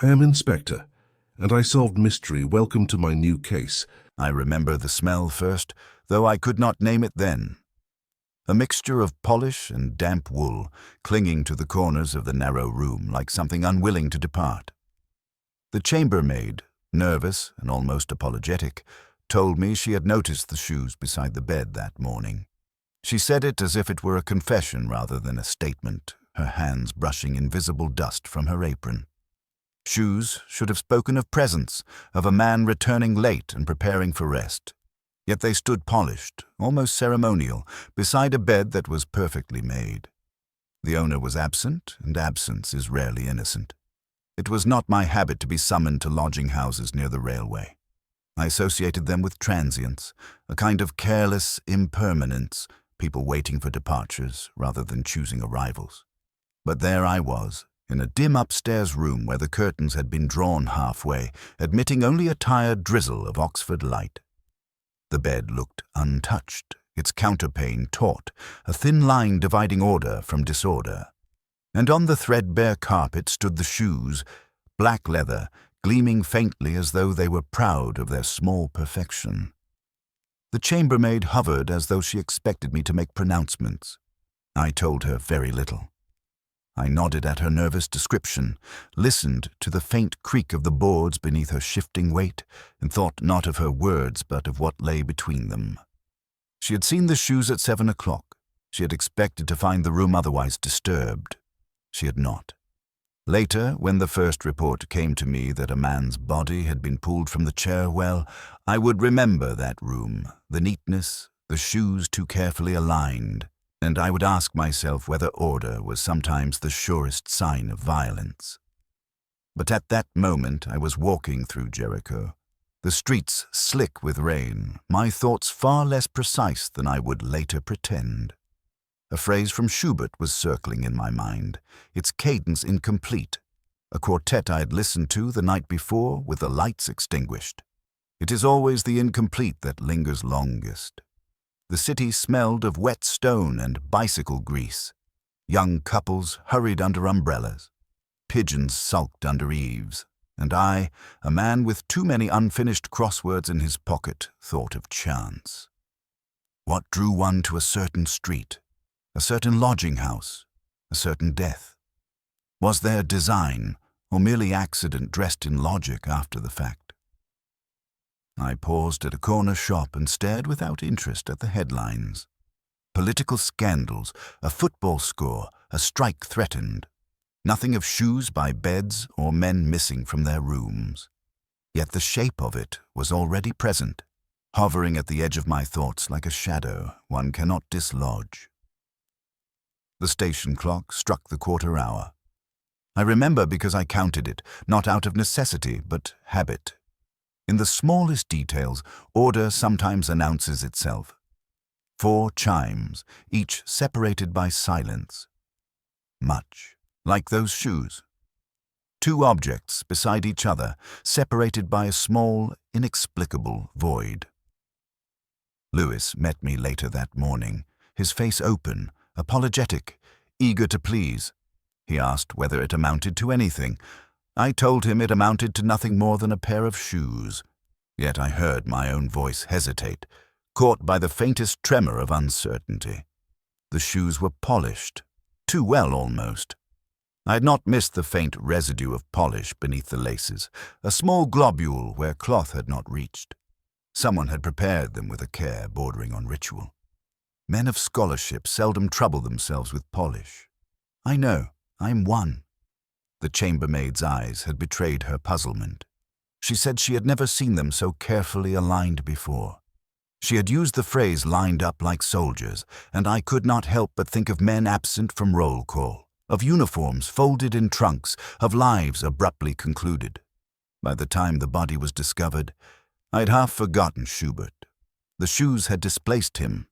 I am Inspector, and I solved mystery. Welcome to my new case. I remember the smell first, though I could not name it then. A mixture of polish and damp wool, clinging to the corners of the narrow room like something unwilling to depart. The chambermaid, nervous and almost apologetic, told me she had noticed the shoes beside the bed that morning. She said it as if it were a confession rather than a statement, her hands brushing invisible dust from her apron. Shoes should have spoken of presence, of a man returning late and preparing for rest. Yet they stood polished, almost ceremonial, beside a bed that was perfectly made. The owner was absent, and absence is rarely innocent. It was not my habit to be summoned to lodging houses near the railway. I associated them with transience, a kind of careless impermanence, people waiting for departures rather than choosing arrivals. But there I was, in a dim upstairs room where the curtains had been drawn halfway, admitting only a tired drizzle of Oxford light. The bed looked untouched, its counterpane taut, a thin line dividing order from disorder. And on the threadbare carpet stood the shoes, black leather, gleaming faintly as though they were proud of their small perfection. The chambermaid hovered as though she expected me to make pronouncements. I told her very little. I nodded at her nervous description, listened to the faint creak of the boards beneath her shifting weight, and thought not of her words but of what lay between them. She had seen the shoes at 7 o'clock. She had expected to find the room otherwise disturbed. She had not. Later, when the first report came to me that a man's body had been pulled from the chair, well, I would remember that room, the neatness, the shoes too carefully aligned, and I would ask myself whether order was sometimes the surest sign of violence. But at that moment I was walking through Jericho, the streets slick with rain, my thoughts far less precise than I would later pretend. A phrase from Schubert was circling in my mind, its cadence incomplete, a quartet I had listened to the night before with the lights extinguished. It is always the incomplete that lingers longest. The city smelled of wet stone and bicycle grease. Young couples hurried under umbrellas. Pigeons sulked under eaves. And I, a man with too many unfinished crosswords in his pocket, thought of chance. What drew one to a certain street, a certain lodging house, a certain death? Was there design, or merely accident dressed in logic after the fact? I paused at a corner shop and stared without interest at the headlines. Political scandals, a football score, a strike threatened. Nothing of shoes by beds or men missing from their rooms. Yet the shape of it was already present, hovering at the edge of my thoughts like a shadow one cannot dislodge. The station clock struck the quarter hour. I remember because I counted it, not out of necessity, but habit. In the smallest details, order sometimes announces itself. 4 chimes, each separated by silence. Much like those shoes. 2 objects beside each other, separated by a small, inexplicable void. Lewis met me later that morning, his face open, apologetic, eager to please. He asked whether it amounted to anything. I told him it amounted to nothing more than a pair of shoes. Yet I heard my own voice hesitate, caught by the faintest tremor of uncertainty. The shoes were polished, too well almost. I had not missed the faint residue of polish beneath the laces, a small globule where cloth had not reached. Someone had prepared them with a care bordering on ritual. Men of scholarship seldom trouble themselves with polish. I know, I'm one. The chambermaid's eyes had betrayed her puzzlement. She said she had never seen them so carefully aligned before. She had used the phrase lined up like soldiers, and I could not help but think of men absent from roll call, of uniforms folded in trunks, of lives abruptly concluded. By the time the body was discovered, I had half forgotten Schubert. The shoes had displaced him.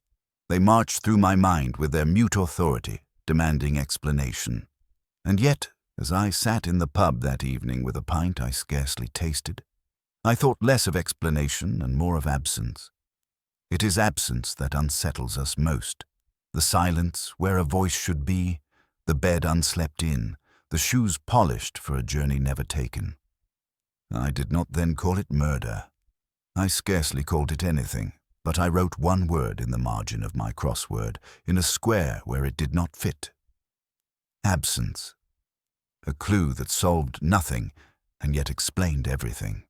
They marched through my mind with their mute authority, demanding explanation. And yet, as I sat in the pub that evening with a pint I scarcely tasted, I thought less of explanation and more of absence. It is absence that unsettles us most. The silence where a voice should be, the bed unslept in, the shoes polished for a journey never taken. I did not then call it murder. I scarcely called it anything, but I wrote one word in the margin of my crossword, in a square where it did not fit. Absence. A clue that solved nothing and yet explained everything.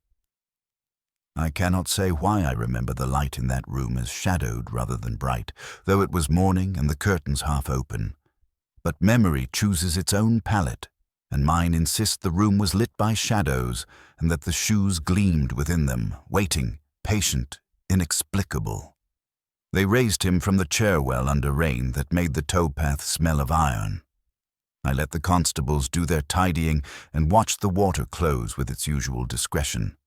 I cannot say why I remember the light in that room as shadowed rather than bright, though it was morning and the curtains half open. But memory chooses its own palette, and mine insists the room was lit by shadows and that the shoes gleamed within them, waiting, patient, inexplicable. They raised him from the chair well under rain that made the towpath smell of iron. I let the constables do their tidying and watched the water close with its usual discretion.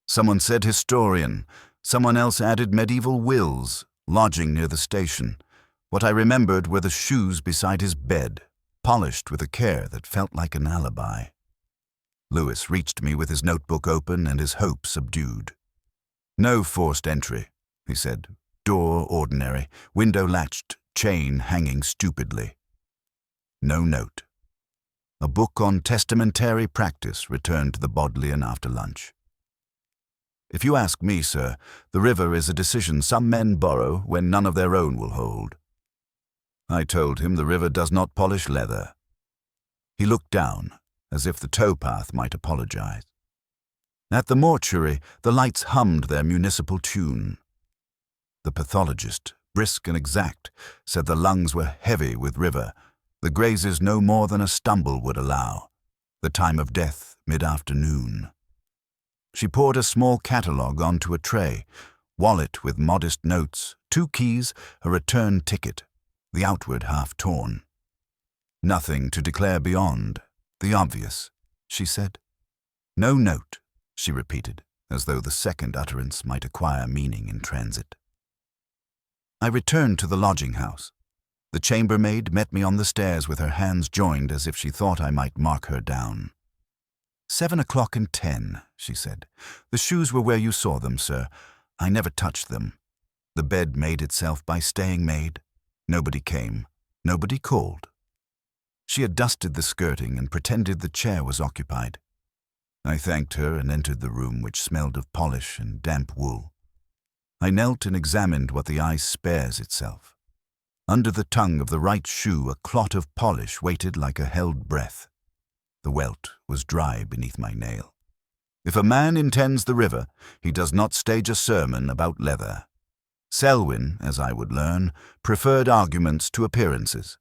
Someone said historian, someone else added medieval wills, lodging near the station. What I remembered were the shoes beside his bed, polished with a care that felt like an alibi. Lewis reached me with his notebook open and his hope subdued. "No forced entry," he said. "Door ordinary, window latched, chain hanging stupidly. No note. A book on testamentary practice returned to the Bodleian after lunch. If you ask me, sir, the river is a decision some men borrow when none of their own will hold." I told him the river does not polish leather. He looked down, as if the towpath might apologize. At the mortuary, the lights hummed their municipal tune. The pathologist, brisk and exact, said the lungs were heavy with river, the grazes no more than a stumble would allow, the time of death mid-afternoon. She poured a small catalogue onto a tray, wallet with modest notes, 2 keys, a return ticket, the outward half torn. "Nothing to declare beyond, the obvious," she said. "No note," she repeated, as though the second utterance might acquire meaning in transit. I returned to the lodging-house. The chambermaid met me on the stairs with her hands joined as if she thought I might mark her down. 7 o'clock and 10, she said. "The shoes were where you saw them, sir. I never touched them. The bed made itself by staying maid. Nobody came. Nobody called." She had dusted the skirting and pretended the chair was occupied. I thanked her and entered the room, which smelled of polish and damp wool. I knelt and examined what the eye spares itself. Under the tongue of the right shoe a clot of polish waited like a held breath. The welt was dry beneath my nail. If a man intends the river, he does not stage a sermon about leather. Selwyn, as I would learn, preferred arguments to appearances.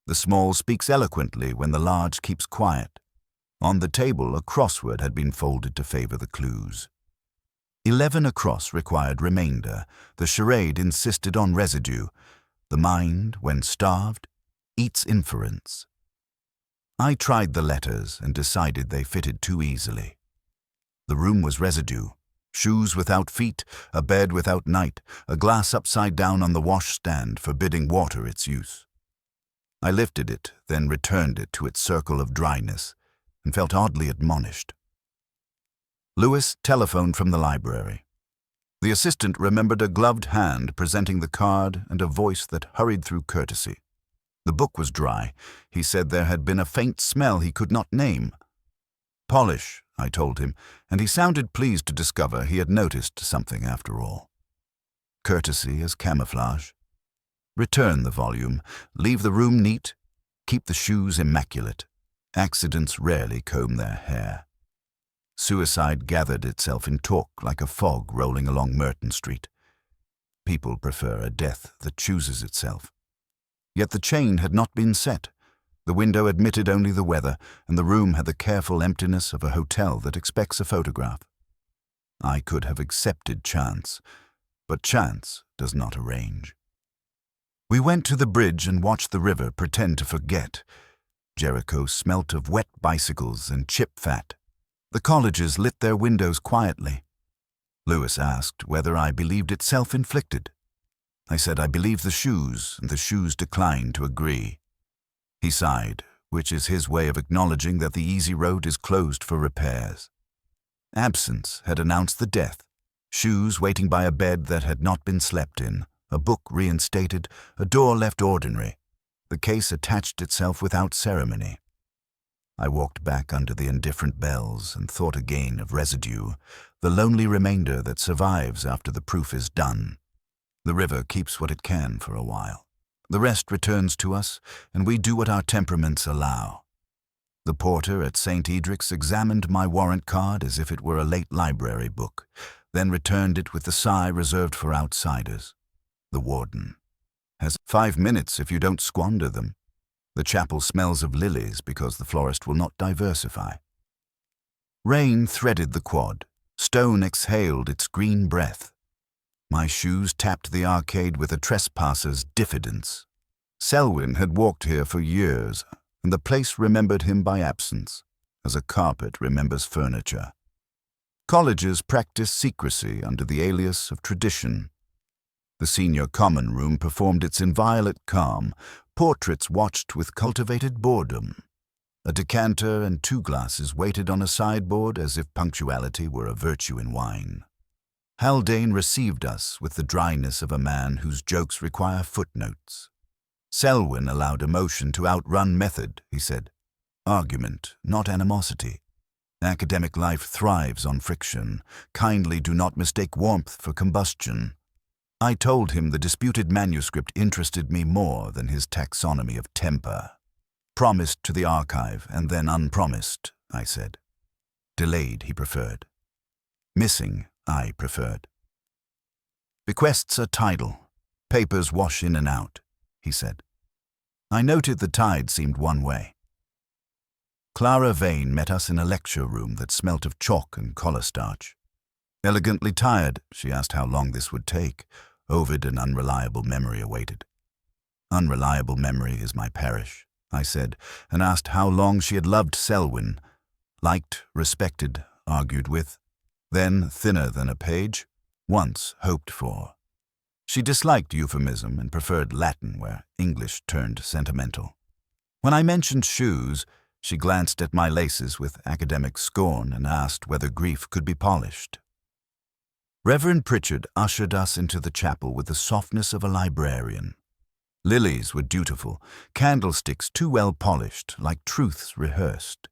The small speaks eloquently when the large keeps quiet. On the table a crossword had been folded to favor the clues. 11 across required remainder. The charade insisted on residue. The mind, when starved, eats inference. I tried the letters and decided they fitted too easily. The room was residue. Shoes without feet, a bed without night, a glass upside down on the washstand forbidding water its use. I lifted it, then returned it to its circle of dryness, and felt oddly admonished. Lewis telephoned from the library. The assistant remembered a gloved hand presenting the card and a voice that hurried through courtesy. The book was dry. He said there had been a faint smell he could not name. "Polish," I told him, and he sounded pleased to discover he had noticed something after all. Courtesy as camouflage. Return the volume, leave the room neat, keep the shoes immaculate. Accidents rarely comb their hair. Suicide gathered itself in talk like a fog rolling along Merton Street. People prefer a death that chooses itself. Yet the chain had not been set. The window admitted only the weather, and the room had the careful emptiness of a hotel that expects a photograph. I could have accepted chance, but chance does not arrange. We went to the bridge and watched the river pretend to forget. Jericho smelt of wet bicycles and chip fat. The colleges lit their windows quietly. Lewis asked whether I believed it self-inflicted. I said I believed the shoes, and the shoes declined to agree. He sighed, which is his way of acknowledging that the easy road is closed for repairs. Absence had announced the death, shoes waiting by a bed that had not been slept in, a book reinstated, a door left ordinary. The case attached itself without ceremony. I walked back under the indifferent bells and thought again of residue, the lonely remainder that survives after the proof is done. The river keeps what it can for a while. The rest returns to us, and we do what our temperaments allow. The porter at St. Edric's examined my warrant card as if it were a late library book, then returned it with the sigh reserved for outsiders. The warden has 5 minutes if you don't squander them. The chapel smells of lilies because the florist will not diversify. Rain threaded the quad. Stone exhaled its green breath. My shoes tapped the arcade with a trespasser's diffidence. Selwyn had walked here for years, and the place remembered him by absence, as a carpet remembers furniture. Colleges practice secrecy under the alias of tradition. The senior common room performed its inviolate calm. Portraits watched with cultivated boredom. A decanter and 2 glasses waited on a sideboard as if punctuality were a virtue in wine. Haldane received us with the dryness of a man whose jokes require footnotes. Selwyn allowed emotion to outrun method, he said. Argument, not animosity. Academic life thrives on friction. Kindly do not mistake warmth for combustion. I told him the disputed manuscript interested me more than his taxonomy of temper. Promised to the archive and then unpromised, I said. Delayed, he preferred. Missing, I preferred. Bequests are tidal. Papers wash in and out, he said. I noted the tide seemed one way. Clara Vane met us in a lecture room that smelt of chalk and collar starch. Elegantly tired, she asked how long this would take. Ovid and unreliable memory awaited. Unreliable memory is my parish, I said, and asked how long she had loved Selwyn. Liked, respected, argued with. Then, thinner than a page, once hoped for. She disliked euphemism and preferred Latin where English turned sentimental. When I mentioned shoes, she glanced at my laces with academic scorn and asked whether grief could be polished. Reverend Pritchard ushered us into the chapel with the softness of a librarian. Lilies were dutiful, candlesticks too well polished, like truths rehearsed.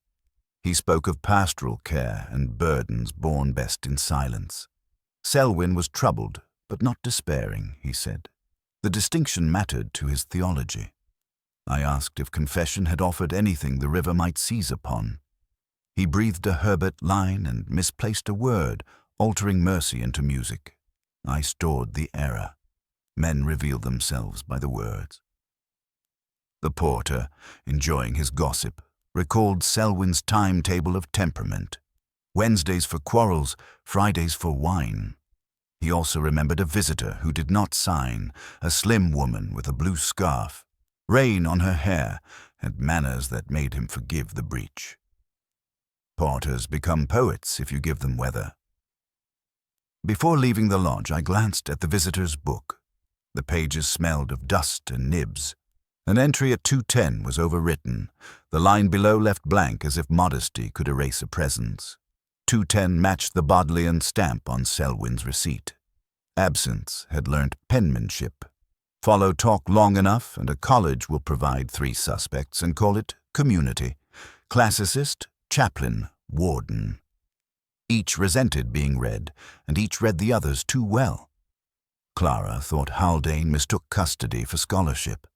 He spoke of pastoral care and burdens borne best in silence. Selwyn was troubled, but not despairing, he said. The distinction mattered to his theology. I asked if confession had offered anything the river might seize upon. He breathed a Herbert line and misplaced a word, altering mercy into music. I stored the error. Men reveal themselves by the words. The porter, enjoying his gossip, recalled Selwyn's timetable of temperament. Wednesdays for quarrels, Fridays for wine. He also remembered a visitor who did not sign, a slim woman with a blue scarf, rain on her hair, and manners that made him forgive the breach. Porters become poets if you give them weather. Before leaving the lodge, I glanced at the visitor's book. The pages smelled of dust and nibs. An entry at 210 was overwritten. The line below left blank as if modesty could erase a presence. 210 matched the Bodleian stamp on Selwyn's receipt. Absence had learnt penmanship. Follow talk long enough and a college will provide 3 suspects and call it community. Classicist, chaplain, warden. Each resented being read, and each read the others too well. Clara thought Haldane mistook custody for scholarship.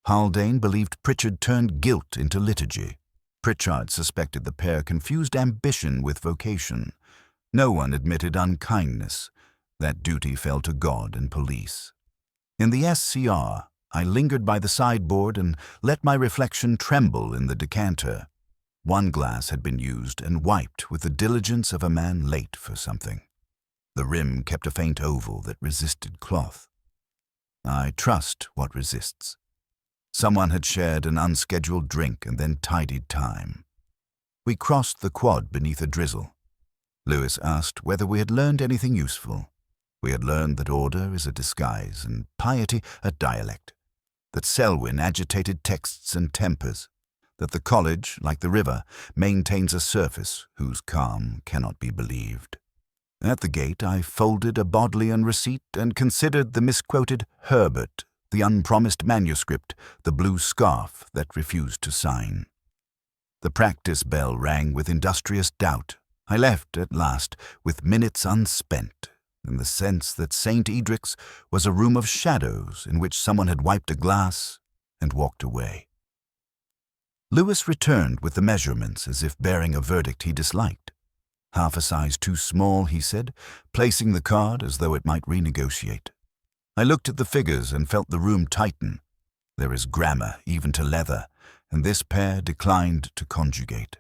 Haldane believed Pritchard turned guilt into liturgy. Pritchard suspected the pair confused ambition with vocation. No one admitted unkindness. That duty fell to God and police. In the SCR, I lingered by the sideboard and let my reflection tremble in the decanter. 1 glass had been used and wiped with the diligence of a man late for something. The rim kept a faint oval that resisted cloth. I trust what resists. Someone had shared an unscheduled drink and then tidied time. We crossed the quad beneath a drizzle. Lewis asked whether we had learned anything useful. We had learned that order is a disguise and piety a dialect, that Selwyn agitated texts and tempers, that the college, like the river, maintains a surface whose calm cannot be believed. At the gate I folded a Bodleian receipt and considered the misquoted Herbert, the unpromised manuscript, the blue scarf that refused to sign. The practice bell rang with industrious doubt. I left at last with minutes unspent, in the sense that St. Edric's was a room of shadows in which someone had wiped a glass and walked away. Lewis returned with the measurements as if bearing a verdict he disliked. Half a size too small, he said, placing the card as though it might renegotiate. I looked at the figures and felt the room tighten. There is grammar even to leather, and this pair declined to conjugate.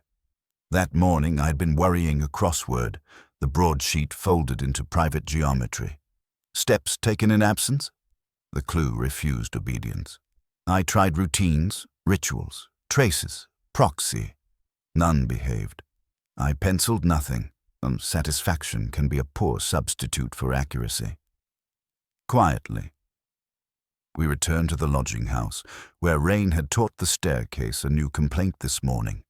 That morning I had been worrying a crossword, the broadsheet folded into private geometry. Steps taken in absence? The clue refused obedience. I tried routines, rituals, traces, proxy. None behaved. I penciled nothing. Satisfaction can be a poor substitute for accuracy. Quietly, we returned to the lodging house, where rain had taught the staircase a new complaint this morning.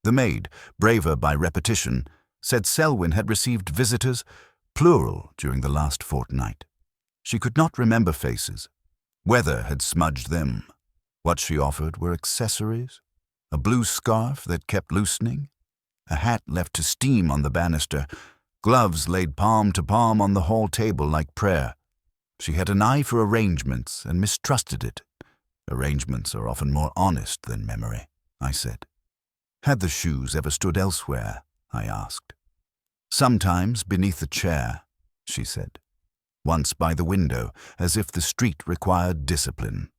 The maid, braver by repetition, said Selwyn had received visitors, plural, during the last fortnight. She could not remember faces. Weather had smudged them. What she offered were accessories, a blue scarf that kept loosening, a hat left to steam on the banister, gloves laid palm to palm on the hall table like prayer. She had an eye for arrangements and mistrusted it. Arrangements are often more honest than memory, I said. Had the shoes ever stood elsewhere? I asked. Sometimes beneath a chair, she said. Once by the window, as if the street required discipline.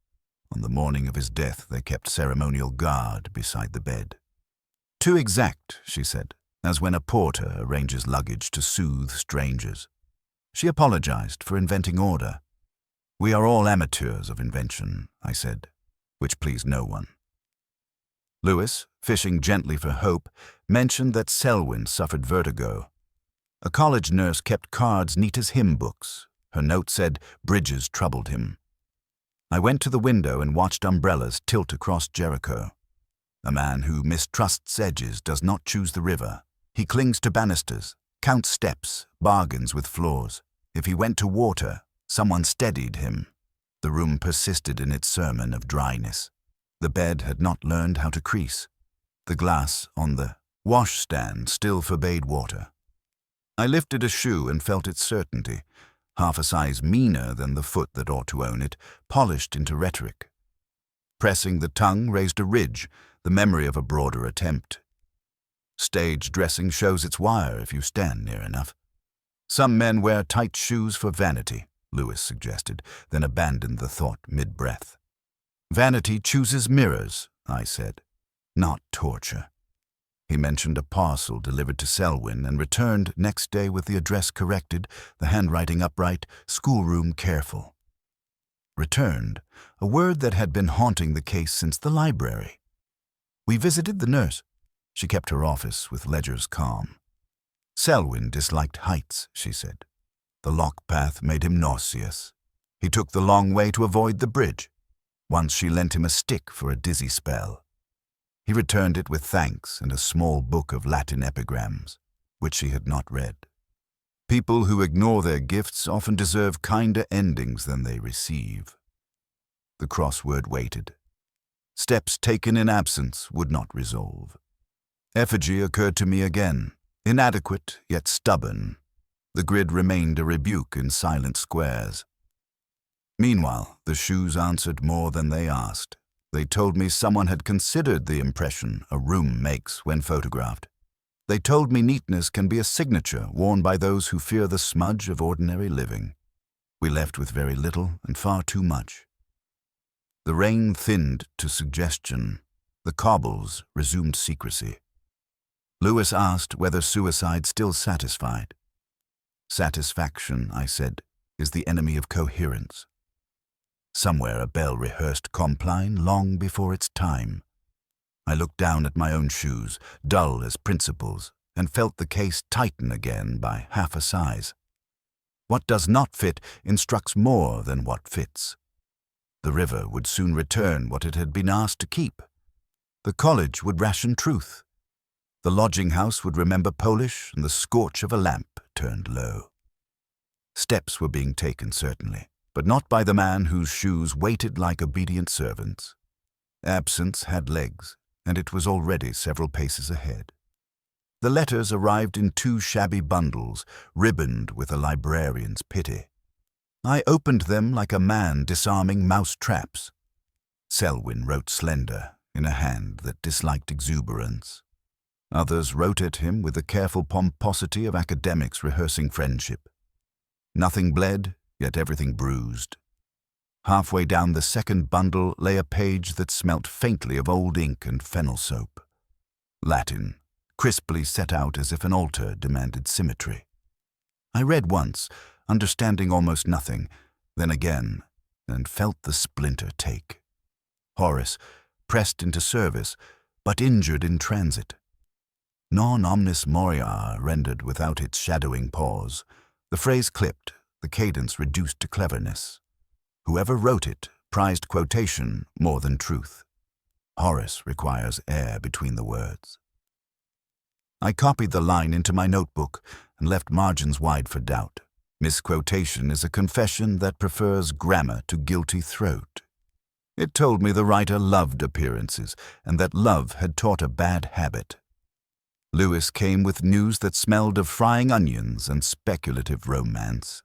On the morning of his death, they kept ceremonial guard beside the bed. Too exact, she said, as when a porter arranges luggage to soothe strangers. She apologized for inventing order. We are all amateurs of invention, I said, which pleased no one. Lewis, fishing gently for hope, mentioned that Selwyn suffered vertigo. A college nurse kept cards neat as hymn books. Her note said bridges troubled him. I went to the window and watched umbrellas tilt across Jericho. A man who mistrusts edges does not choose the river. He clings to banisters, counts steps, bargains with floors. If he went to water, someone steadied him. The room persisted in its sermon of dryness. The bed had not learned how to crease. The glass on the washstand still forbade water. I lifted a shoe and felt its certainty, half a size meaner than the foot that ought to own it, polished into rhetoric. Pressing the tongue raised a ridge, the memory of a broader attempt. Stage dressing shows its wire if you stand near enough. Some men wear tight shoes for vanity, Lewis suggested, then abandoned the thought mid-breath. Vanity chooses mirrors, I said, not torture. He mentioned a parcel delivered to Selwyn and returned next day with the address corrected, the handwriting upright, schoolroom careful. Returned, a word that had been haunting the case since the library. We visited the nurse. She kept her office with ledgers calm. Selwyn disliked heights, she said. The lock path made him nauseous. He took the long way to avoid the bridge. Once she lent him a stick for a dizzy spell. He returned it with thanks and a small book of Latin epigrams, which she had not read. People who ignore their gifts often deserve kinder endings than they receive. The crossword waited. Steps taken in absence would not resolve. Effigy occurred to me again, inadequate yet stubborn. The grid remained a rebuke in silent squares. Meanwhile, the shoes answered more than they asked. They told me someone had considered the impression a room makes when photographed. They told me neatness can be a signature worn by those who fear the smudge of ordinary living. We left with very little and far too much. The rain thinned to suggestion. The cobbles resumed secrecy. Lewis asked whether suicide still satisfied. Satisfaction, I said, is the enemy of coherence. Somewhere a bell rehearsed Compline long before its time. I looked down at my own shoes, dull as principles, and felt the case tighten again by half a size. What does not fit instructs more than what fits. The river would soon return what it had been asked to keep. The college would ration truth. The lodging house would remember Polish, and the scorch of a lamp turned low. Steps were being taken, certainly, but not by the man whose shoes waited like obedient servants. Absence had legs, and it was already several paces ahead. The letters arrived in 2 shabby bundles, ribboned with a librarian's pity. I opened them like a man disarming mouse traps. Selwyn wrote slender, in a hand that disliked exuberance. Others wrote at him with the careful pomposity of academics rehearsing friendship. Nothing bled, yet everything bruised. Halfway down the second bundle lay a page that smelt faintly of old ink and fennel soap. Latin, crisply set out as if an altar demanded symmetry. I read once, understanding almost nothing, then again, and felt the splinter take. Horace, pressed into service, but injured in transit. Non omnis moria rendered without its shadowing pause. The phrase clipped, the cadence reduced to cleverness. Whoever wrote it prized quotation more than truth. Horace requires air between the words. I copied the line into my notebook and left margins wide for doubt. Misquotation is a confession that prefers grammar to guilty throat. It told me the writer loved appearances and that love had taught a bad habit. Lewis came with news that smelled of frying onions and speculative romance.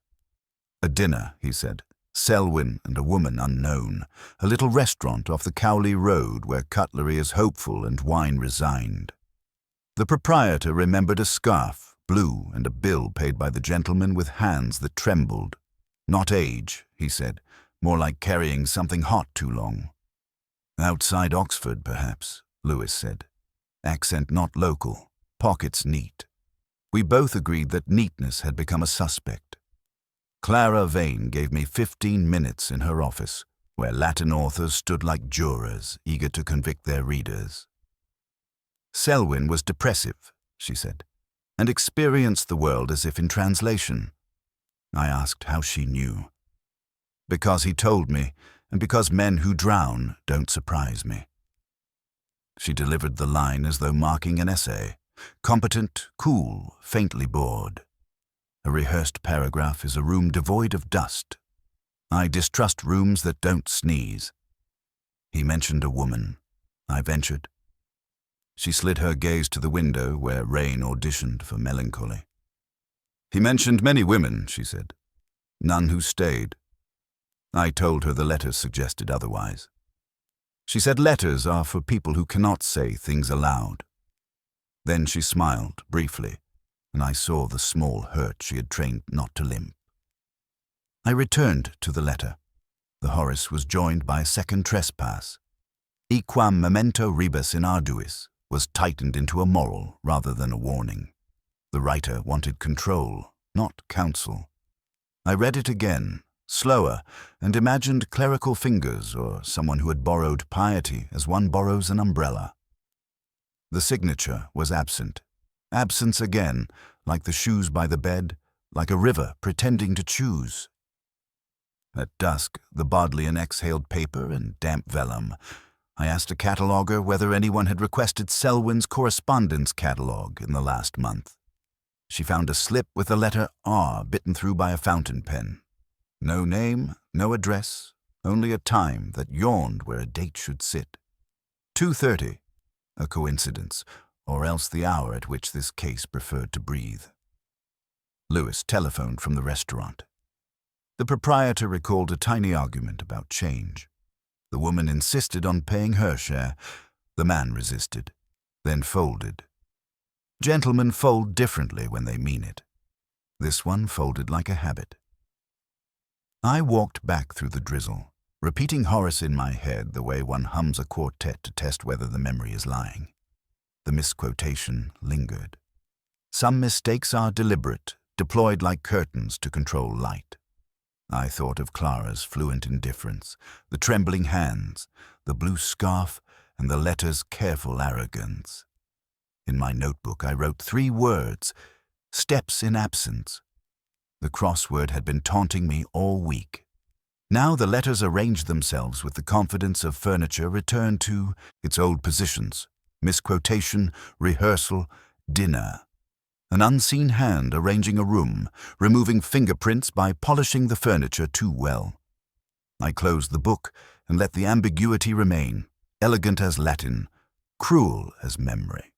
A dinner, he said, Selwyn and a woman unknown, a little restaurant off the Cowley Road where cutlery is hopeful and wine resigned. The proprietor remembered a scarf, blue, and a bill paid by the gentleman with hands that trembled. Not age, he said, more like carrying something hot too long. Outside Oxford, perhaps, Lewis said. Accent not local, pockets neat. We both agreed that neatness had become a suspect. Clara Vane gave me 15 minutes in her office, where Latin authors stood like jurors, eager to convict their readers. Selwyn was depressive, she said, and experienced the world as if in translation. I asked how she knew. Because he told me, and because men who drown don't surprise me. She delivered the line as though marking an essay, competent, cool, faintly bored. A rehearsed paragraph is a room devoid of dust. I distrust rooms that don't sneeze. He mentioned a woman. I ventured. She slid her gaze to the window where rain auditioned for melancholy. He mentioned many women, she said. None who stayed. I told her the letters suggested otherwise. She said letters are for people who cannot say things aloud. Then she smiled, briefly, and I saw the small hurt she had trained not to limp. I returned to the letter. The Horace was joined by a second trespass. Equam memento rebus in arduis was tightened into a moral rather than a warning. The writer wanted control, not counsel. I read it again, slower, and imagined clerical fingers or someone who had borrowed piety as one borrows an umbrella. The signature was absent. Absence again, like the shoes by the bed, like a river pretending to choose. At dusk, the Bodleian exhaled paper and damp vellum. I asked a cataloguer whether anyone had requested Selwyn's correspondence catalogue in the last month. She found a slip with the letter R bitten through by a fountain pen. No name, no address, only a time that yawned where a date should sit. 2:30, a coincidence, or else the hour at which this case preferred to breathe. Lewis telephoned from the restaurant. The proprietor recalled a tiny argument about change. The woman insisted on paying her share. The man resisted, then folded. Gentlemen fold differently when they mean it. This one folded like a habit. I walked back through the drizzle, repeating Horace in my head the way one hums a quartet to test whether the memory is lying. The misquotation lingered. Some mistakes are deliberate, deployed like curtains to control light. I thought of Clara's fluent indifference, the trembling hands, the blue scarf, and the letter's careful arrogance. In my notebook I wrote 3 words, steps in absence. The crossword had been taunting me all week. Now the letters arranged themselves with the confidence of furniture returned to its old positions. Misquotation, rehearsal, dinner. An unseen hand arranging a room, removing fingerprints by polishing the furniture too well. I closed the book and let the ambiguity remain, elegant as Latin, cruel as memory.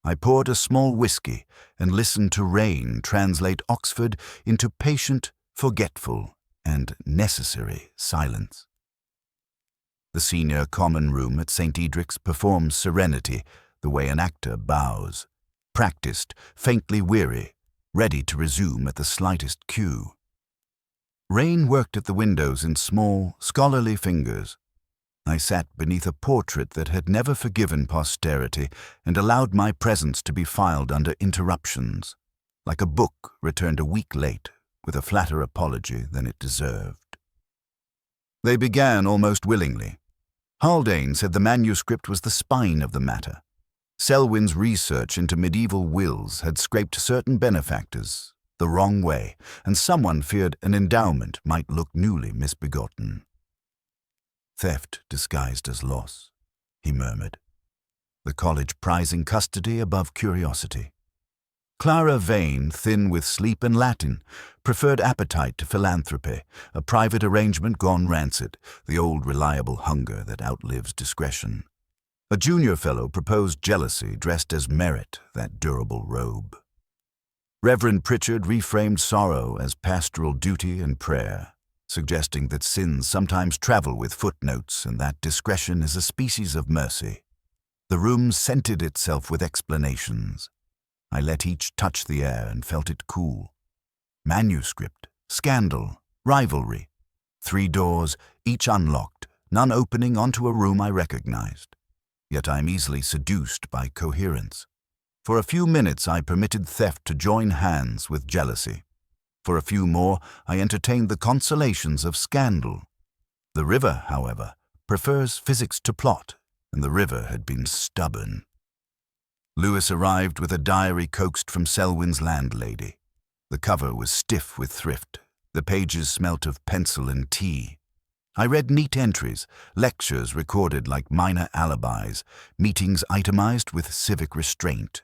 I poured a small whiskey and listened to Rain translate Oxford into patient, forgetful, and necessary silence. The senior common room at St. Edric's performs serenity the way an actor bows, practiced, faintly weary, ready to resume at the slightest cue. Rain worked at the windows in small, scholarly fingers. I sat beneath a portrait that had never forgiven posterity and allowed my presence to be filed under interruptions, like a book returned a week late with a flatter apology than it deserved. They began almost willingly. Haldane said the manuscript was the spine of the matter. Selwyn's research into medieval wills had scraped certain benefactors the wrong way, and someone feared an endowment might look newly misbegotten. "Theft disguised as loss," he murmured. "The college prizing custody above curiosity." Clara Vane, thin with sleep and Latin, preferred appetite to philanthropy, a private arrangement gone rancid, the old reliable hunger that outlives discretion. A junior fellow proposed jealousy dressed as merit, that durable robe. Reverend Pritchard reframed sorrow as pastoral duty and prayer, suggesting that sins sometimes travel with footnotes and that discretion is a species of mercy. The room scented itself with explanations. I let each touch the air and felt it cool. Manuscript, scandal, rivalry. 3 doors, each unlocked, none opening onto a room I recognized. Yet I am easily seduced by coherence. For a few minutes I permitted theft to join hands with jealousy. For a few more I entertained the consolations of scandal. The river, however, prefers physics to plot, and the river had been stubborn. Lewis arrived with a diary coaxed from Selwyn's landlady. The cover was stiff with thrift. The pages smelt of pencil and tea. I read neat entries, lectures recorded like minor alibis, meetings itemized with civic restraint.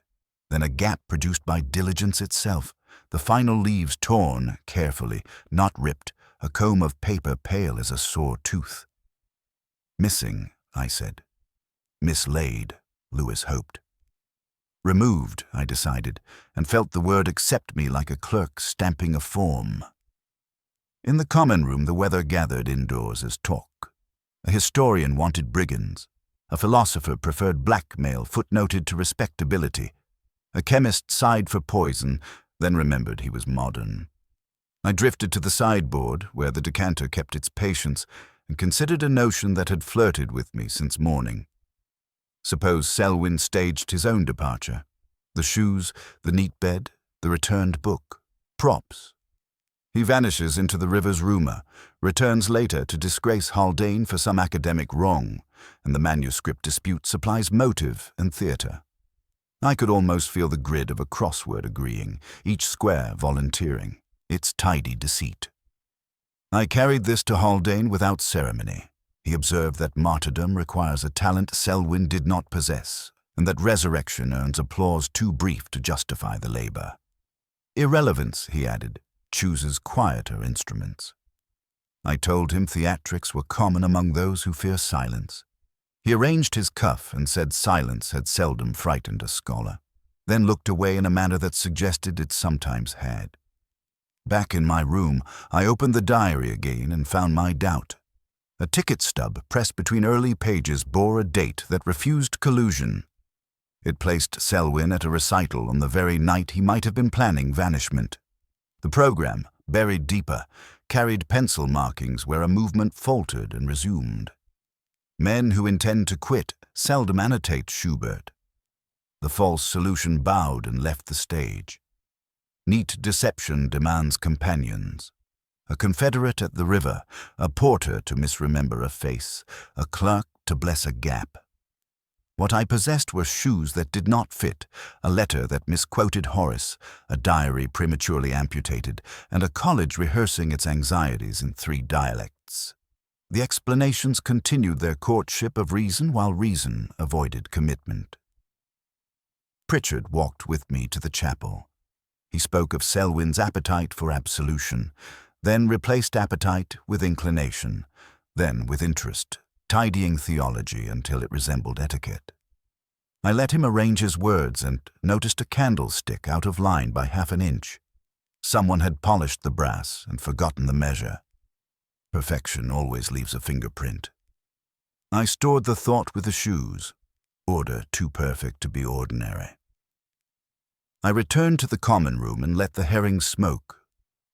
Then a gap produced by diligence itself, the final leaves torn carefully, not ripped, a comb of paper pale as a sore tooth. "Missing," I said. "Mislaid," Lewis hoped. "Removed," I decided, and felt the word accept me like a clerk stamping a form. In the common room the weather gathered indoors as talk. A historian wanted brigands. A philosopher preferred blackmail footnoted to respectability. A chemist sighed for poison, then remembered he was modern. I drifted to the sideboard, where the decanter kept its patience, and considered a notion that had flirted with me since morning. Suppose Selwyn staged his own departure. The shoes, the neat bed, the returned book. Props. He vanishes into the river's rumour, returns later to disgrace Haldane for some academic wrong, and the manuscript dispute supplies motive and theatre. I could almost feel the grid of a crossword agreeing, each square volunteering, its tidy deceit. I carried this to Haldane without ceremony. He observed that martyrdom requires a talent Selwyn did not possess, and that resurrection earns applause too brief to justify the labor. Irrelevance, he added, chooses quieter instruments. I told him theatrics were common among those who fear silence. He arranged his cuff and said silence had seldom frightened a scholar, then looked away in a manner that suggested it sometimes had. Back in my room, I opened the diary again and found my doubt. A ticket stub pressed between early pages bore a date that refused collusion. It placed Selwyn at a recital on the very night he might have been planning vanishment. The program, buried deeper, carried pencil markings where a movement faltered and resumed. Men who intend to quit seldom annotate Schubert. The false solution bowed and left the stage. Neat deception demands companions. A confederate at the river, a porter to misremember a face, a clerk to bless a gap. What I possessed were shoes that did not fit, a letter that misquoted Horace, a diary prematurely amputated, and a college rehearsing its anxieties in 3 dialects. The explanations continued their courtship of reason while reason avoided commitment. Pritchard walked with me to the chapel. He spoke of Selwyn's appetite for absolution, then replaced appetite with inclination, then with interest, tidying theology until it resembled etiquette. I let him arrange his words and noticed a candlestick out of line by half an inch. Someone had polished the brass and forgotten the measure. Perfection always leaves a fingerprint. I stored the thought with the shoes, order too perfect to be ordinary. I returned to the common room and let the herrings smoke.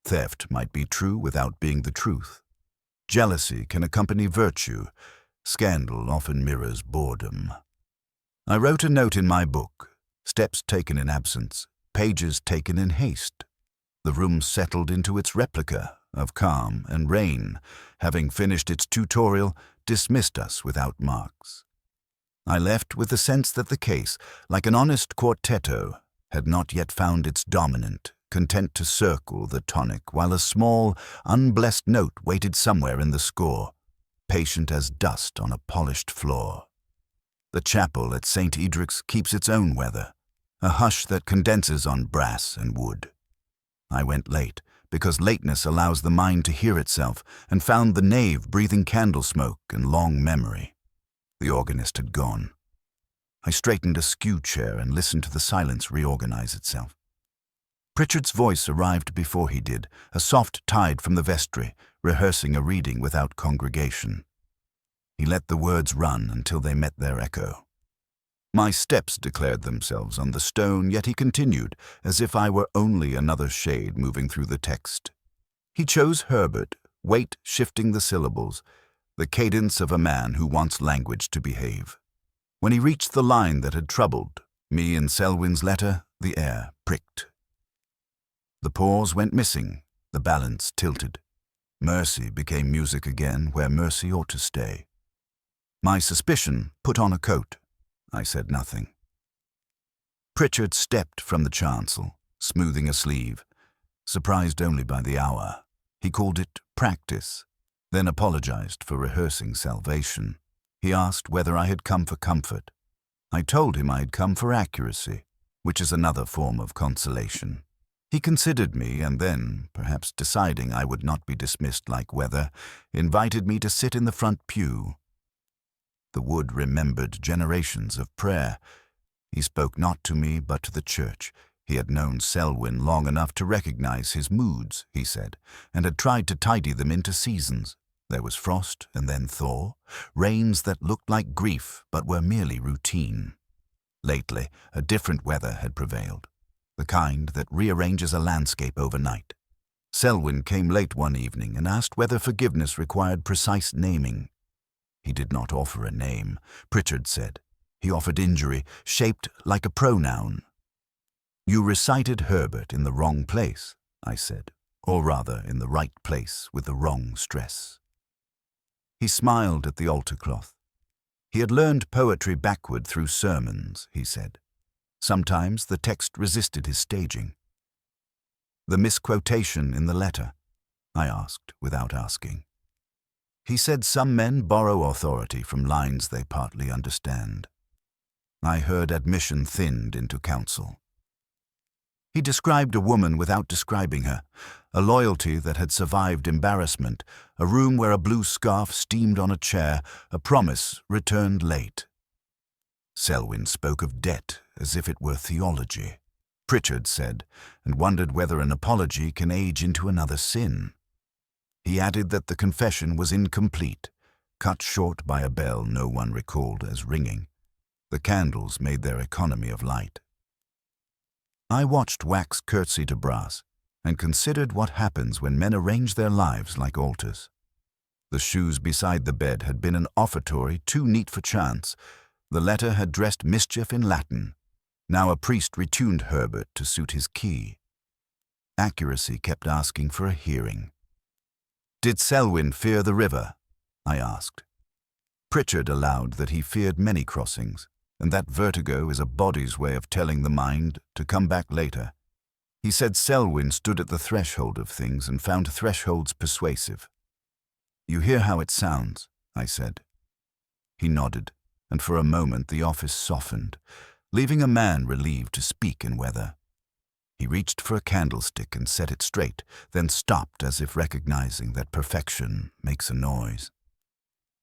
Theft might be true without being the truth. Jealousy can accompany virtue. Scandal often mirrors boredom. I wrote a note in my book, steps taken in absence, pages taken in haste. The room settled into its replica of calm and rain, having finished its tutorial, dismissed us without marks. I left with the sense that the case, like an honest quartetto, had not yet found its dominant, content to circle the tonic while a small, unblessed note waited somewhere in the score, patient as dust on a polished floor. The chapel at St. Edric's keeps its own weather, a hush that condenses on brass and wood. I went late, because lateness allows the mind to hear itself, and found the nave breathing candle smoke and long memory. The organist had gone. I straightened a skew chair and listened to the silence reorganize itself. Pritchard's voice arrived before he did, a soft tide from the vestry, rehearsing a reading without congregation. He let the words run until they met their echo. My steps declared themselves on the stone, yet he continued, as if I were only another shade moving through the text. He chose Herbert, weight shifting the syllables, the cadence of a man who wants language to behave. When he reached the line that had troubled me in Selwyn's letter, the air pricked. The pause went missing, the balance tilted. Mercy became music again where mercy ought to stay. My suspicion put on a coat. I said nothing. Pritchard stepped from the chancel, smoothing a sleeve, surprised only by the hour. He called it practice, then apologized for rehearsing salvation. He asked whether I had come for comfort. I told him I had come for accuracy, which is another form of consolation. He considered me and then, perhaps deciding I would not be dismissed like weather, invited me to sit in the front pew. The wood remembered generations of prayer. He spoke not to me but to the church. He had known Selwyn long enough to recognize his moods, he said, and had tried to tidy them into seasons. There was frost and then thaw, rains that looked like grief but were merely routine. Lately, a different weather had prevailed, the kind that rearranges a landscape overnight. Selwyn came late one evening and asked whether forgiveness required precise naming. He did not offer a name, Pritchard said. He offered injury, shaped like a pronoun. You recited Herbert in the wrong place, I said, or rather in the right place with the wrong stress. He smiled at the altar cloth. He had learned poetry backward through sermons, he said. Sometimes the text resisted his staging. The misquotation in the letter, I asked without asking. He said some men borrow authority from lines they partly understand. I heard admission thinned into counsel. He described a woman without describing her, a loyalty that had survived embarrassment, a room where a blue scarf steamed on a chair, a promise returned late. Selwyn spoke of debt as if it were theology, Pritchard said, and wondered whether an apology can age into another sin. He added that the confession was incomplete, cut short by a bell no one recalled as ringing. The candles made their economy of light. I watched wax curtsy to brass and considered what happens when men arrange their lives like altars. The shoes beside the bed had been an offertory too neat for chance. The letter had dressed mischief in Latin. Now a priest retuned Herbert to suit his key. Accuracy kept asking for a hearing. Did Selwyn fear the river? I asked. Pritchard allowed that he feared many crossings, and that vertigo is a body's way of telling the mind to come back later. He said Selwyn stood at the threshold of things and found thresholds persuasive. You hear how it sounds, I said. He nodded, and for a moment the office softened, leaving a man relieved to speak in weather. He reached for a candlestick and set it straight, then stopped as if recognizing that perfection makes a noise.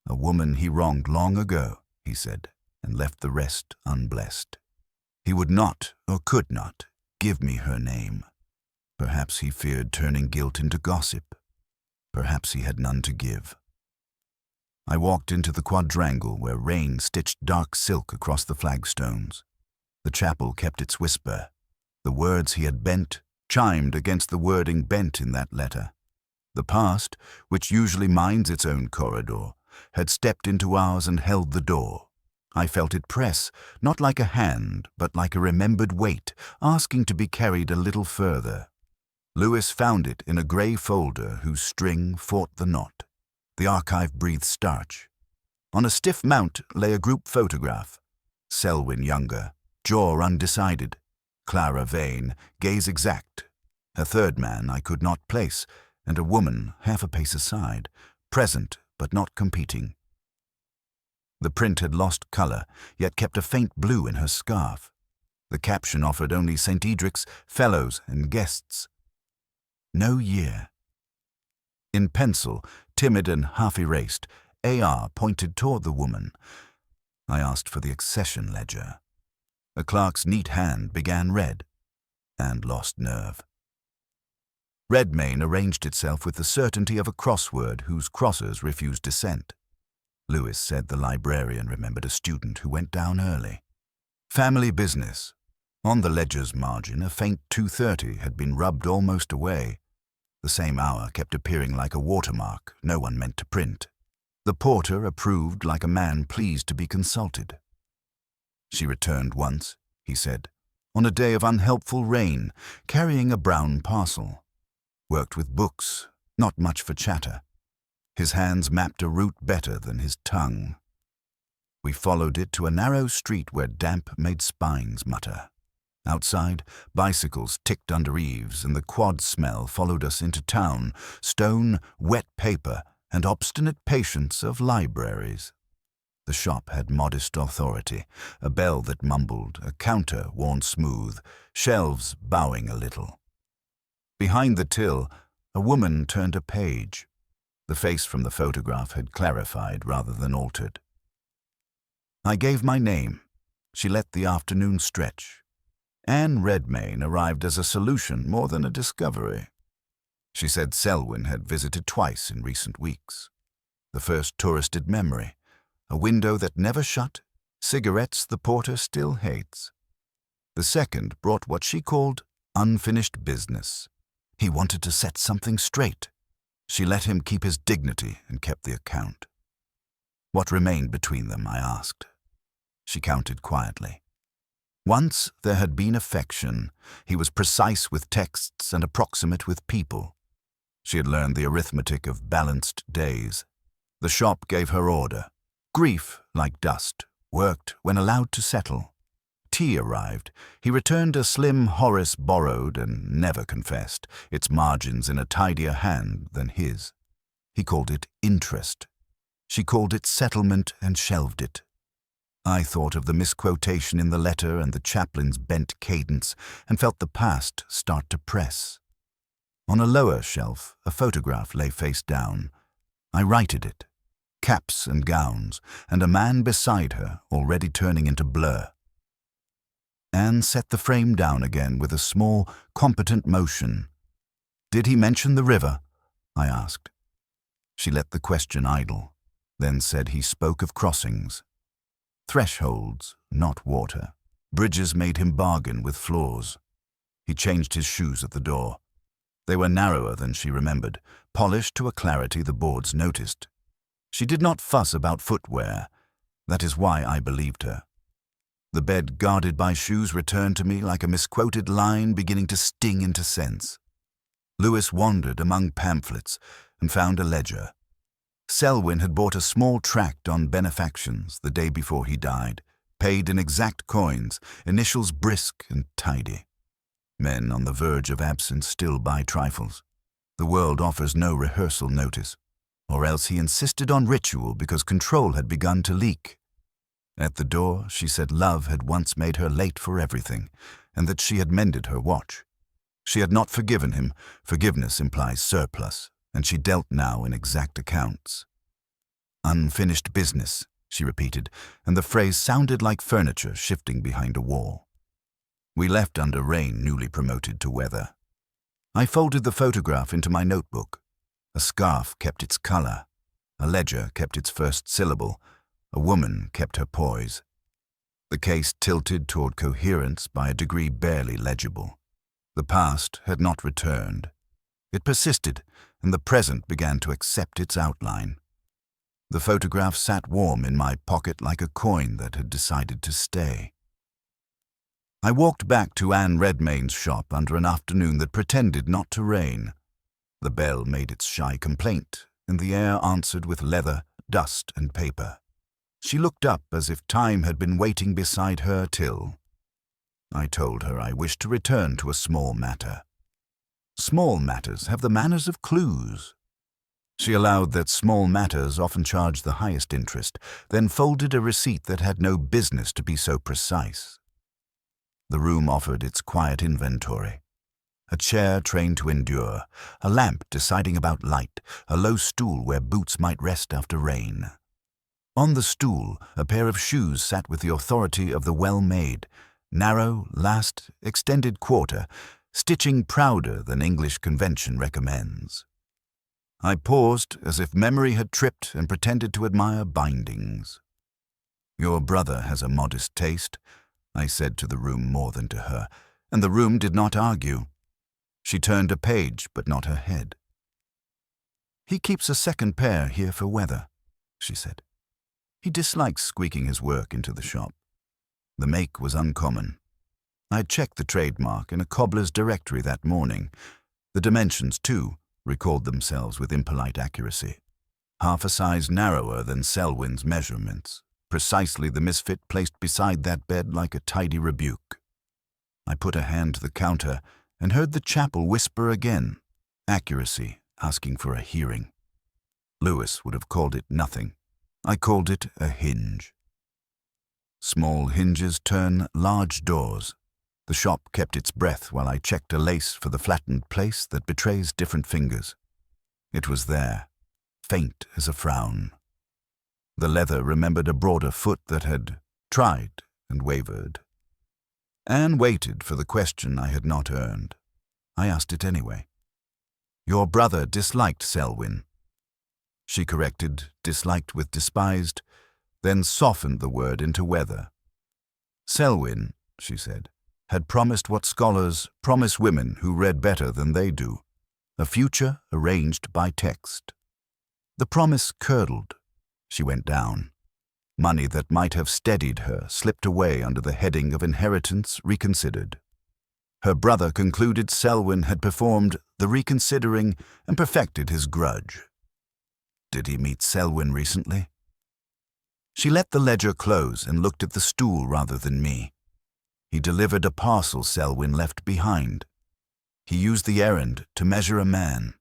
A woman he wronged long ago, he said, and left the rest unblessed. He would not, or could not, give me her name. Perhaps he feared turning guilt into gossip. Perhaps he had none to give. I walked into the quadrangle where rain stitched dark silk across the flagstones. The chapel kept its whisper. The words he had bent chimed against the wording bent in that letter. The past, which usually minds its own corridor, had stepped into ours and held the door. I felt it press, not like a hand, but like a remembered weight, asking to be carried a little further. Lewis found it in a grey folder whose string fought the knot. The archive breathed starch. On a stiff mount lay a group photograph. Selwyn younger, jaw undecided. Clara vain, gaze exact. A third man I could not place, and a woman half a pace aside, present but not competing. The print had lost colour, yet kept a faint blue in her scarf. The caption offered only St. Edric's, fellows and guests. No year. In pencil, timid and half-erased, AR pointed toward the woman. I asked for the accession ledger. A clerk's neat hand began red, and lost nerve. Redmayne arranged itself with the certainty of a crossword whose crossers refused dissent. Lewis said the librarian remembered a student who went down early. Family business. On the ledger's margin, a faint 2:30 had been rubbed almost away. The same hour kept appearing like a watermark no one meant to print. The porter approved like a man pleased to be consulted. She returned once, he said, on a day of unhelpful rain, carrying a brown parcel. Worked with books, not much for chatter. His hands mapped a route better than his tongue. We followed it to a narrow street where damp made spines mutter. Outside, bicycles ticked under eaves, and the quad smell followed us into town, stone, wet paper, and obstinate patience of libraries. The shop had modest authority, a bell that mumbled, a counter worn smooth, shelves bowing a little. Behind the till, a woman turned a page. The face from the photograph had clarified rather than altered. I gave my name. She let the afternoon stretch. Anne Redmayne arrived as a solution more than a discovery. She said Selwyn had visited twice in recent weeks. The first touristed memory, a window that never shut, cigarettes the porter still hates. The second brought what she called unfinished business. He wanted to set something straight. She let him keep his dignity and kept the account. What remained between them, I asked. She counted quietly. Once there had been affection. He was precise with texts and approximate with people. She had learned the arithmetic of balanced days. The shop gave her order. Grief, like dust, worked when allowed to settle. Tea arrived. He returned a slim Horace borrowed and never confessed, its margins in a tidier hand than his. He called it interest. She called it settlement and shelved it. I thought of the misquotation in the letter and the chaplain's bent cadence and felt the past start to press. On a lower shelf, a photograph lay face down. I righted it. Caps and gowns, and a man beside her, already turning into blur. Anne set the frame down again with a small, competent motion. "Did he mention the river?" I asked. She let the question idle, then said he spoke of crossings. Thresholds, not water. Bridges made him bargain with floors. He changed his shoes at the door. They were narrower than she remembered, polished to a clarity the boards noticed. She did not fuss about footwear. That is why I believed her. The bed guarded by shoes returned to me like a misquoted line beginning to sting into sense. Lewis wandered among pamphlets and found a ledger. Selwyn had bought a small tract on benefactions the day before he died, paid in exact coins, initials brisk and tidy. Men on the verge of absence still buy trifles. The world offers no rehearsal notice. Or else he insisted on ritual because control had begun to leak. At the door, she said love had once made her late for everything, and that she had mended her watch. She had not forgiven him. Forgiveness implies surplus, and she dealt now in exact accounts. Unfinished business, she repeated, and the phrase sounded like furniture shifting behind a wall. We left under rain newly promoted to weather. I folded the photograph into my notebook. A scarf kept its color. A ledger kept its first syllable. A woman kept her poise. The case tilted toward coherence by a degree barely legible. The past had not returned. It persisted, and the present began to accept its outline. The photograph sat warm in my pocket like a coin that had decided to stay. I walked back to Anne Redmayne's shop under an afternoon that pretended not to rain. The bell made its shy complaint, and the air answered with leather, dust, and paper. She looked up as if time had been waiting beside her till. I told her I wished to return to a small matter. Small matters have the manners of clues. She allowed that small matters often charge the highest interest, then folded a receipt that had no business to be so precise. The room offered its quiet inventory. A chair trained to endure, a lamp deciding about light, a low stool where boots might rest after rain. On the stool, a pair of shoes sat with the authority of the well-made, narrow, last, extended quarter, stitching prouder than English convention recommends. I paused as if memory had tripped and pretended to admire bindings. "Your brother has a modest taste," I said to the room more than to her, and the room did not argue. She turned a page, but not her head. "He keeps a second pair here for weather," she said. "He dislikes squeaking his work into the shop." The make was uncommon. I had checked the trademark in a cobbler's directory that morning. The dimensions, too, recalled themselves with impolite accuracy. Half a size narrower than Selwyn's measurements, precisely the misfit placed beside that bed like a tidy rebuke. I put a hand to the counter and heard the chapel whisper again, accuracy asking for a hearing. Lewis would have called it nothing. I called it a hinge. Small hinges turn large doors. The shop kept its breath while I checked a lace for the flattened place that betrays different fingers. It was there, faint as a frown. The leather remembered a broader foot that had tried and wavered. Anne waited for the question I had not earned. I asked it anyway. "Your brother disliked Selwyn." She corrected, disliked with despised, then softened the word into weather. "Selwyn," she said, "had promised what scholars promise women who read better than they do, a future arranged by text. The promise curdled. She went down. Money that might have steadied her slipped away under the heading of inheritance reconsidered. Her brother concluded Selwyn had performed the reconsidering and perfected his grudge. Did he meet Selwyn recently? She let the ledger close and looked at the stool rather than me. He delivered a parcel Selwyn left behind. He used the errand to measure a man.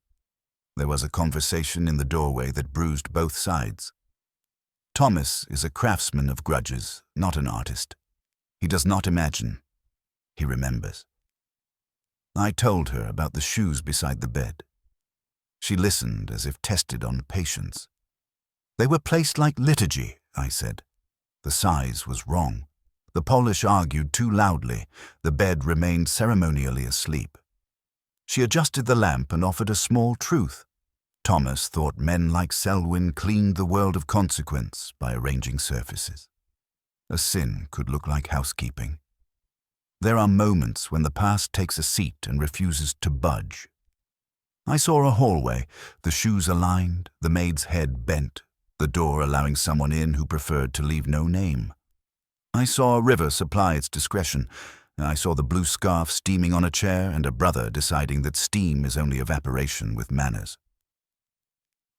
There was a conversation in the doorway that bruised both sides. Thomas is a craftsman of grudges, not an artist. He does not imagine. He remembers. I told her about the shoes beside the bed. She listened as if tested on patience. "They were placed like liturgy," I said. The size was wrong. The polish argued too loudly. The bed remained ceremonially asleep. She adjusted the lamp and offered a small truth. Thomas thought men like Selwyn cleaned the world of consequence by arranging surfaces. A sin could look like housekeeping. There are moments when the past takes a seat and refuses to budge. I saw a hallway, the shoes aligned, the maid's head bent, the door allowing someone in who preferred to leave no name. I saw a river supply its discretion. I saw the blue scarf steaming on a chair and a brother deciding that steam is only evaporation with manners.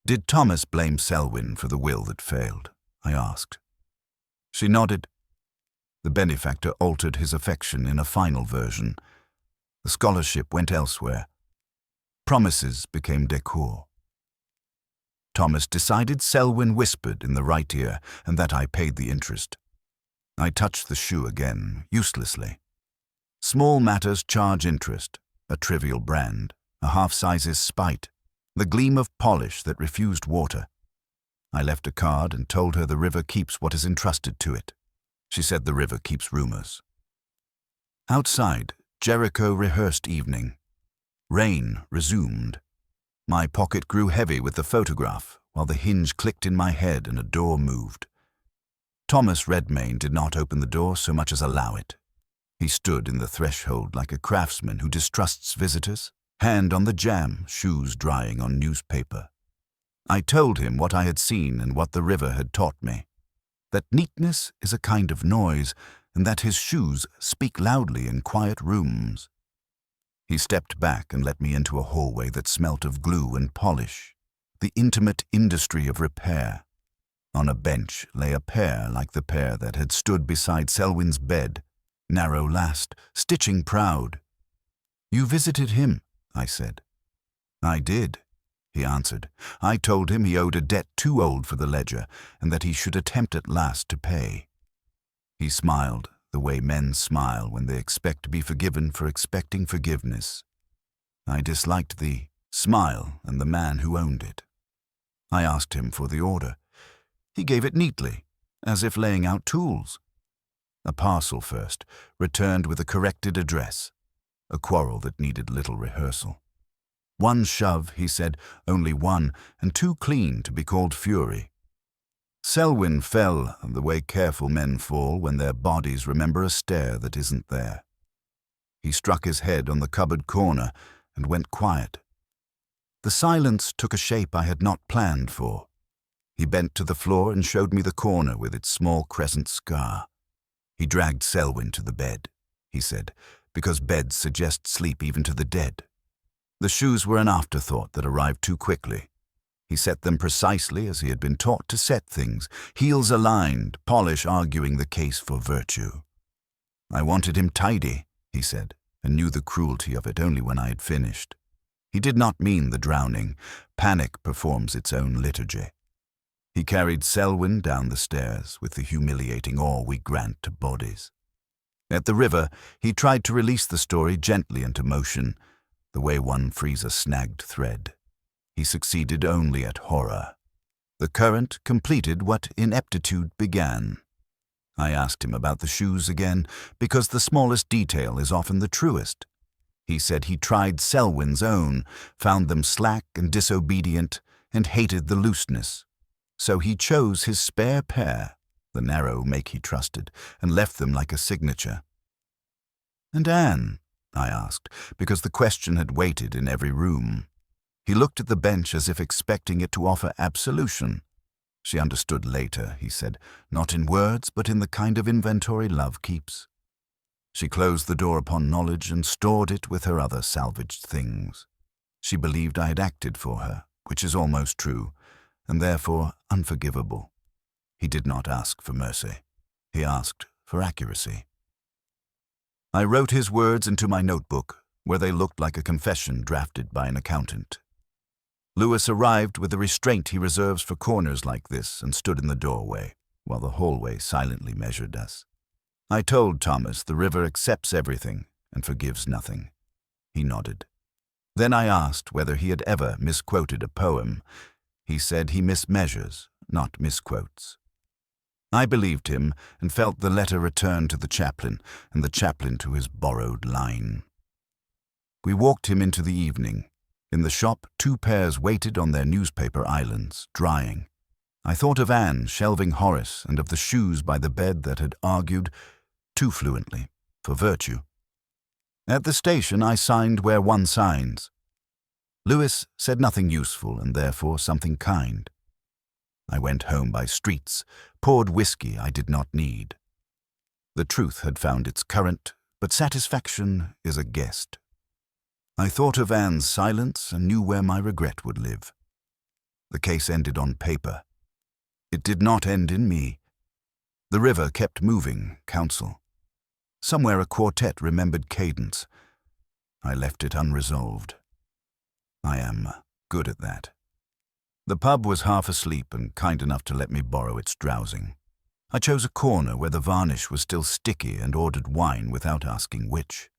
"Did Thomas blame Selwyn for the will that failed?" I asked. She nodded. The benefactor altered his affection in a final version. The scholarship went elsewhere. Promises became decor. Thomas decided Selwyn whispered in the right ear, and that I paid the interest. I touched the shoe again, uselessly. Small matters charge interest, a trivial brand, a half-size's spite, the gleam of polish that refused water. I left a card and told her the river keeps what is entrusted to it. She said the river keeps rumors. Outside, Jericho rehearsed evening. Rain resumed. My pocket grew heavy with the photograph, while the hinge clicked in my head and a door moved. Thomas Redmayne did not open the door so much as allow it. He stood in the threshold like a craftsman who distrusts visitors, hand on the jamb, shoes drying on newspaper. I told him what I had seen and what the river had taught me, that neatness is a kind of noise, and that his shoes speak loudly in quiet rooms. He stepped back and let me into a hallway that smelt of glue and polish, the intimate industry of repair. On a bench lay a pair like the pair that had stood beside Selwyn's bed, narrow-last, stitching proud. "You visited him," I said. "I did," he answered. "I told him he owed a debt too old for the ledger, and that he should attempt at last to pay." He smiled, the way men smile when they expect to be forgiven for expecting forgiveness. I disliked the smile and the man who owned it. I asked him for the order. He gave it neatly, as if laying out tools. A parcel first, returned with a corrected address, a quarrel that needed little rehearsal. "One shove," he said, "only one, and too clean to be called fury." Selwyn fell the way careful men fall when their bodies remember a stair that isn't there. He struck his head on the cupboard corner and went quiet. The silence took a shape I had not planned for. He bent to the floor and showed me the corner with its small crescent scar. He dragged Selwyn to the bed, he said, because beds suggest sleep even to the dead. The shoes were an afterthought that arrived too quickly. He set them precisely as he had been taught to set things, heels aligned, polish arguing the case for virtue. "I wanted him tidy," he said, and knew the cruelty of it only when I had finished. He did not mean the drowning. Panic performs its own liturgy. He carried Selwyn down the stairs with the humiliating awe we grant to bodies. At the river, he tried to release the story gently into motion, the way one frees a snagged thread. He succeeded only at horror. The current completed what ineptitude began. I asked him about the shoes again, because the smallest detail is often the truest. He said he tried Selwyn's own, found them slack and disobedient, and hated the looseness. So he chose his spare pair, the narrow make he trusted, and left them like a signature. "And Anne?" I asked, because the question had waited in every room. He looked at the bench as if expecting it to offer absolution. "She understood later," he said, "not in words, but in the kind of inventory love keeps. She closed the door upon knowledge and stored it with her other salvaged things. She believed I had acted for her, which is almost true, and therefore unforgivable." He did not ask for mercy. He asked for accuracy. I wrote his words into my notebook, where they looked like a confession drafted by an accountant. Lewis arrived with the restraint he reserves for corners like this and stood in the doorway, while the hallway silently measured us. I told Thomas the river accepts everything and forgives nothing. He nodded. Then I asked whether he had ever misquoted a poem. He said he mismeasures, not misquotes. I believed him and felt the letter return to the chaplain, and the chaplain to his borrowed line. We walked him into the evening. In the shop, 2 pairs waited on their newspaper islands, drying. I thought of Anne shelving Horace and of the shoes by the bed that had argued, too fluently, for virtue. At the station, I signed where one signs. Lewis said nothing useful and therefore something kind. I went home by streets, poured whiskey I did not need. The truth had found its current, but satisfaction is a guest. I thought of Anne's silence and knew where my regret would live. The case ended on paper. It did not end in me. The river kept moving, counsel. Somewhere a quartet remembered cadence. I left it unresolved. I am good at that. The pub was half asleep and kind enough to let me borrow its drowsing. I chose a corner where the varnish was still sticky and ordered wine without asking which.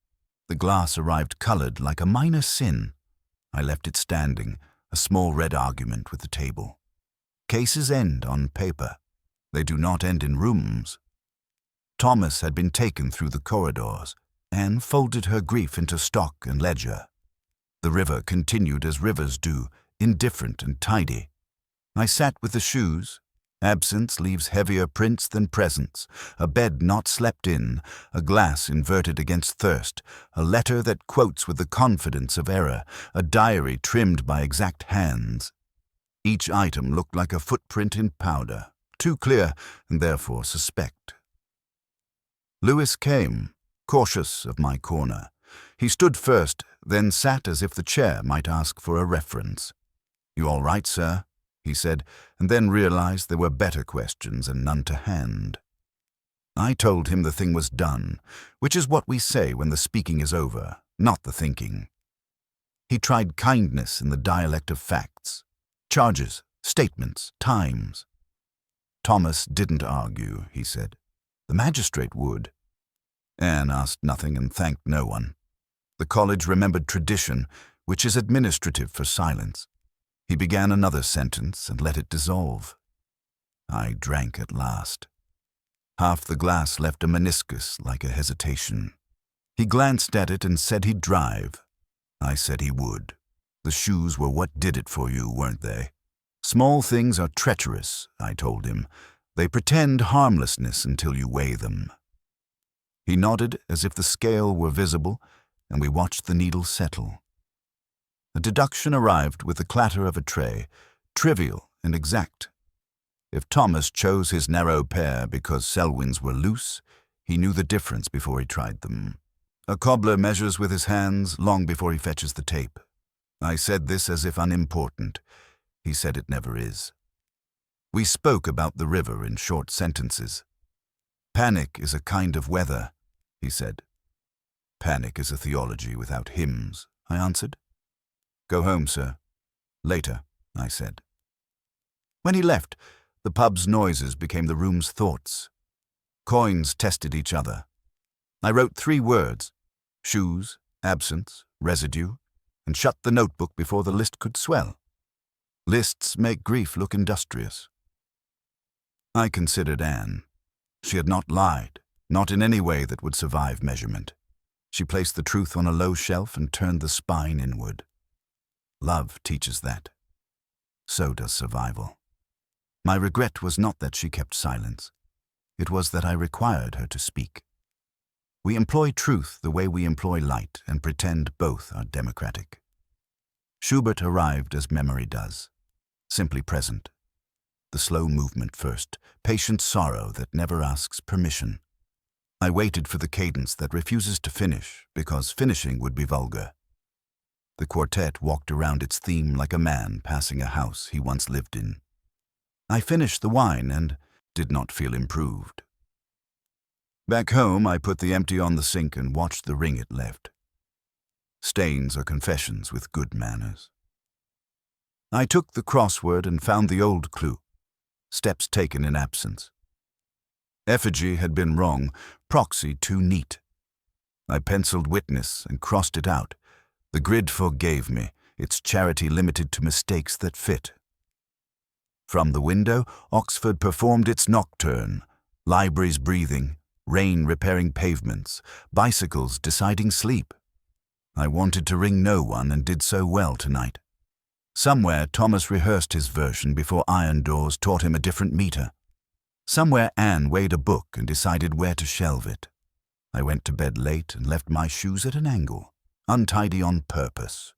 The glass arrived colored like a minor sin. I left it standing, a small red argument with the table. Cases end on paper. They do not end in rooms. Thomas had been taken through the corridors. Anne folded her grief into stock and ledger. The river continued as rivers do, indifferent and tidy. I sat with the shoes. Absence leaves heavier prints than presence, a bed not slept in, a glass inverted against thirst, a letter that quotes with the confidence of error, a diary trimmed by exact hands. Each item looked like a footprint in powder, too clear and therefore suspect. Lewis came, cautious of my corner. He stood first, then sat as if the chair might ask for a reference. "You all right, sir?" he said, and then realized there were better questions and none to hand. I told him the thing was done, which is what we say when the speaking is over, not the thinking. He tried kindness in the dialect of facts. Charges, statements, times. Thomas didn't argue, he said. The magistrate would. Anne asked nothing and thanked no one. The college remembered tradition, which is administrative for silence. He began another sentence and let it dissolve. I drank at last. Half the glass left a meniscus like a hesitation. He glanced at it and said he'd drive. I said he would. The shoes were what did it for you, weren't they? Small things are treacherous, I told him. They pretend harmlessness until you weigh them. He nodded as if the scale were visible, and we watched the needle settle. A deduction arrived with the clatter of a tray, trivial and exact. If Thomas chose his narrow pair because Selwyn's were loose, he knew the difference before he tried them. A cobbler measures with his hands long before he fetches the tape. I said this as if unimportant. He said it never is. We spoke about the river in short sentences. Panic is a kind of weather, he said. Panic is a theology without hymns, I answered. Go home, sir. Later, I said. When he left, the pub's noises became the room's thoughts. Coins tested each other. I wrote 3 words, shoes, absence, residue, and shut the notebook before the list could swell. Lists make grief look industrious. I considered Anne. She had not lied, not in any way that would survive measurement. She placed the truth on a low shelf and turned the spine inward. Love teaches that. So does survival. My regret was not that she kept silence. It was that I required her to speak. We employ truth the way we employ light and pretend both are democratic. Schubert arrived as memory does, simply present. The slow movement first, patient sorrow that never asks permission. I waited for the cadence that refuses to finish because finishing would be vulgar. The quartet walked around its theme like a man passing a house he once lived in. I finished the wine and did not feel improved. Back home, I put the empty on the sink and watched the ring it left. Stains are confessions with good manners. I took the crossword and found the old clue. Steps taken in absence. Effigy had been wrong, proxy too neat. I penciled witness and crossed it out. The grid forgave me, its charity limited to mistakes that fit. From the window, Oxford performed its nocturne, libraries breathing, rain repairing pavements, bicycles deciding sleep. I wanted to ring no one and did so well tonight. Somewhere Thomas rehearsed his version before iron doors taught him a different meter. Somewhere Anne weighed a book and decided where to shelve it. I went to bed late and left my shoes at an angle, untidy on purpose.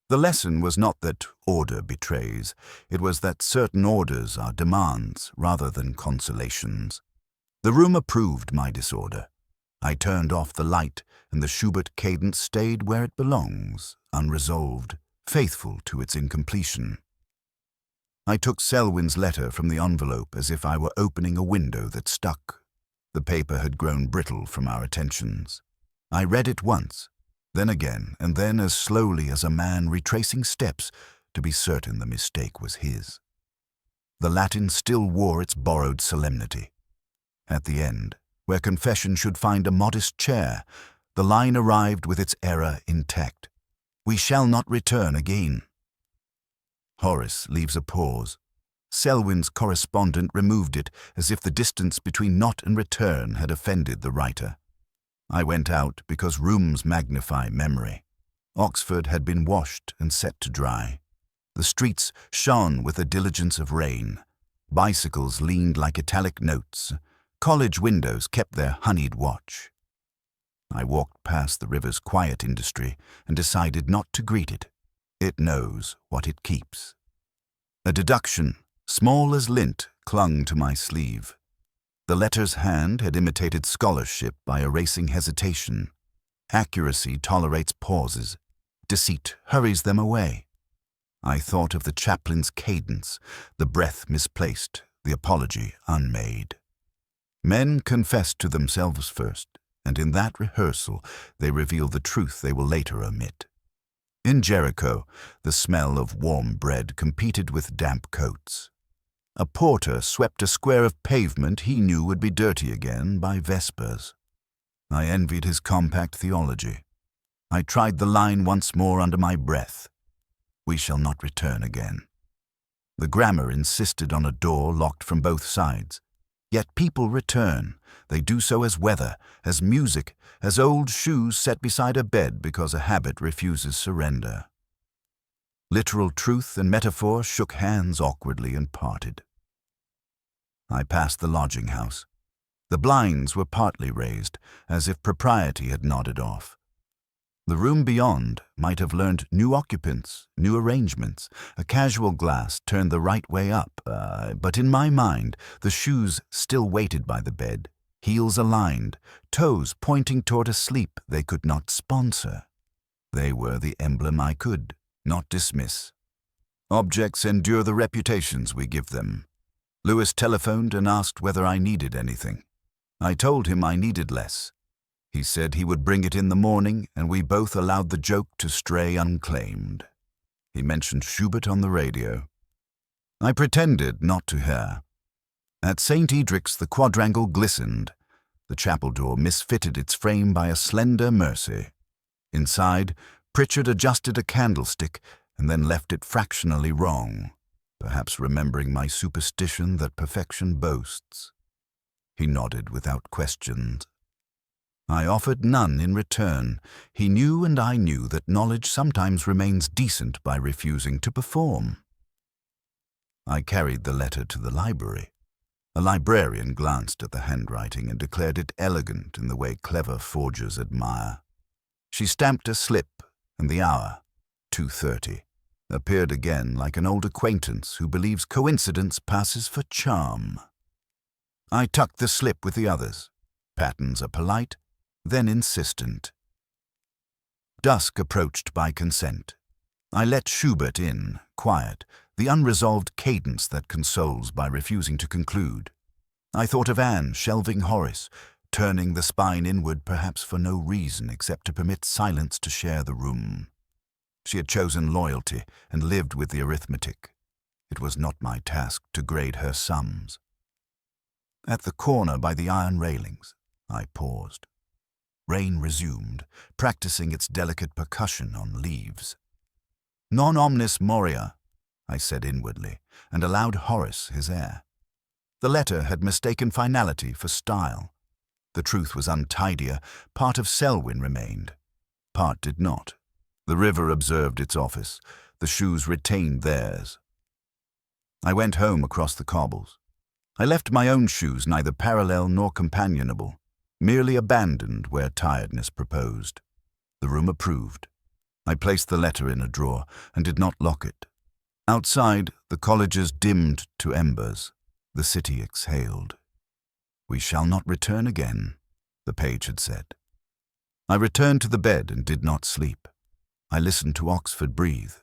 The lesson was not that order betrays, it was that certain orders are demands rather than consolations. The room approved my disorder. I turned off the light, and the Schubert cadence stayed where it belongs, unresolved, faithful to its incompletion. I took Selwyn's letter from the envelope as if I were opening a window that stuck. The paper had grown brittle from our attentions. I read it once, then again, and then as slowly as a man retracing steps to be certain the mistake was his. The Latin still wore its borrowed solemnity. At the end, where confession should find a modest chair, the line arrived with its error intact. We shall not return again. Horace leaves a pause. Selwyn's correspondent removed it as if the distance between knot and return had offended the writer. I went out because rooms magnify memory. Oxford had been washed and set to dry. The streets shone with the diligence of rain. Bicycles leaned like italic notes. College windows kept their honeyed watch. I walked past the river's quiet industry and decided not to greet it. It knows what it keeps. A deduction, small as lint, clung to my sleeve. The letter's hand had imitated scholarship by erasing hesitation. Accuracy tolerates pauses. Deceit hurries them away. I thought of the chaplain's cadence, the breath misplaced, the apology unmade. Men confess to themselves first, and in that rehearsal they reveal the truth they will later omit. In Jericho, the smell of warm bread competed with damp coats. A porter swept a square of pavement he knew would be dirty again by vespers. I envied his compact theology. I tried the line once more under my breath. We shall not return again. The grammar insisted on a door locked from both sides. Yet people return. They do so as weather, as music, as old shoes set beside a bed because a habit refuses surrender. Literal truth and metaphor shook hands awkwardly and parted. I passed the lodging house. The blinds were partly raised, as if propriety had nodded off. The room beyond might have learned new occupants, new arrangements. A casual glass turned the right way up, but in my mind, the shoes still waited by the bed, heels aligned, toes pointing toward a sleep they could not sponsor. They were the emblem I could not dismiss. Objects endure the reputations we give them. Lewis telephoned and asked whether I needed anything. I told him I needed less. He said he would bring it in the morning, and we both allowed the joke to stray unclaimed. He mentioned Schubert on the radio. I pretended not to hear. At St. Edric's the quadrangle glistened. The chapel door misfitted its frame by a slender mercy. Inside, Pritchard adjusted a candlestick and then left it fractionally wrong, perhaps remembering my superstition that perfection boasts. He nodded without questions. I offered none in return. He knew and I knew that knowledge sometimes remains decent by refusing to perform. I carried the letter to the library. A librarian glanced at the handwriting and declared it elegant in the way clever forgers admire. She stamped a slip, and the hour, 2:30, appeared again like an old acquaintance who believes coincidence passes for charm. I tucked the slip with the others. Patterns are polite, then insistent. Dusk approached by consent. I let Schubert in, quiet, the unresolved cadence that consoles by refusing to conclude. I thought of Anne shelving Horace, turning the spine inward perhaps for no reason except to permit silence to share the room. She had chosen loyalty and lived with the arithmetic. It was not my task to grade her sums. At the corner by the iron railings, I paused. Rain resumed, practicing its delicate percussion on leaves. Non omnis moria, I said inwardly, and allowed Horace his air. The letter had mistaken finality for style. The truth was untidier. Part of Selwyn remained. Part did not. The river observed its office. The shoes retained theirs. I went home across the cobbles. I left my own shoes neither parallel nor companionable, merely abandoned where tiredness proposed. The room approved. I placed the letter in a drawer and did not lock it. Outside, the colleges dimmed to embers. The city exhaled. "We shall not return again," the page had said. I returned to the bed and did not sleep. I listened to Oxford breathe.